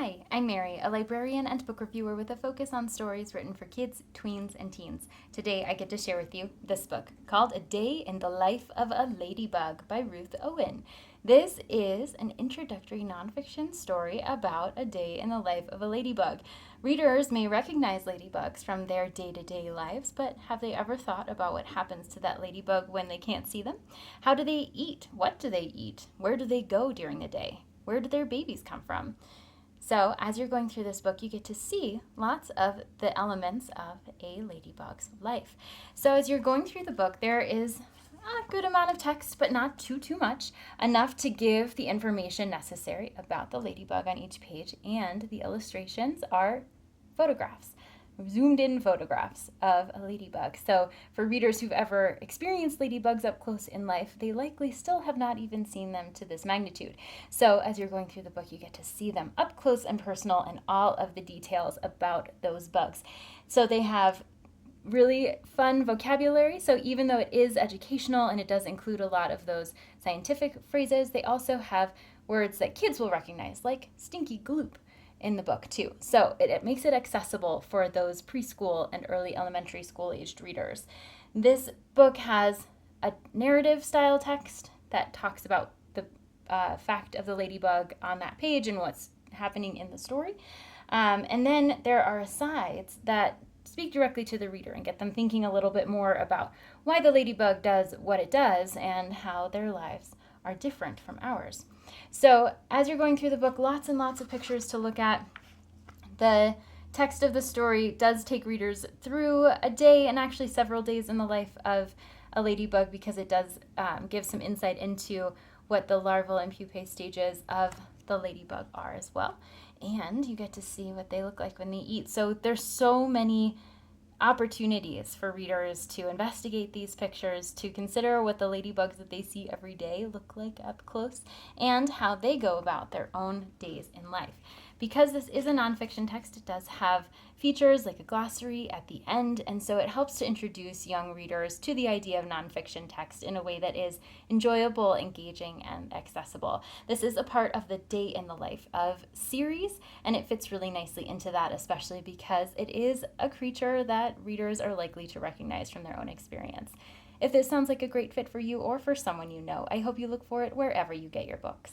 Hi, I'm Mary, a librarian and book reviewer with a focus on stories written for kids, tweens, and teens. Today I get to share with you this book called A Day in the Life of a Ladybug by Ruth Owen. This is an introductory nonfiction story about a day in the life of a ladybug. Readers may recognize ladybugs from their day-to-day lives, but have they ever thought about what happens to that ladybug when they can't see them? How do they eat? What do they eat? Where do they go during the day? Where do their babies come from? So, as you're going through this book, you get to see lots of the elements of a ladybug's life. So, as you're going through the book, there is a good amount of text, but not too much, enough to give the information necessary about the ladybug on each page, and the illustrations are photographs. Zoomed in photographs of a ladybug. So for readers who've ever experienced ladybugs up close in life, they likely still have not even seen them to this magnitude. So as you're going through the book, you get to see them up close and personal and all of the details about those bugs. So they have really fun vocabulary. So even though it is educational and it does include a lot of those scientific phrases, they also have words that kids will recognize, like stinky gloop in the book too. So it makes it accessible for those preschool and early elementary school aged readers. This book has a narrative style text that talks about the fact of the ladybug on that page and what's happening in the story. And then there are asides that speak directly to the reader and get them thinking a little bit more about why the ladybug does what it does and how their lives are different from ours. So as you're going through the book, lots and lots of pictures to look at. The text of the story does take readers through a day and actually several days in the life of a ladybug, because it does give some insight into what the larval and pupae stages of the ladybug are as well. And you get to see what they look like when they eat. So there's so many opportunities for readers to investigate these pictures, to consider what the ladybugs that they see every day look like up close, and how they go about their own days in life. Because this is a nonfiction text, it does have features like a glossary at the end, and so it helps to introduce young readers to the idea of nonfiction text in a way that is enjoyable, engaging, and accessible. This is a part of the Day in the Life of series, and it fits really nicely into that, especially because it is a creature that readers are likely to recognize from their own experience. If this sounds like a great fit for you or for someone you know, I hope you look for it wherever you get your books.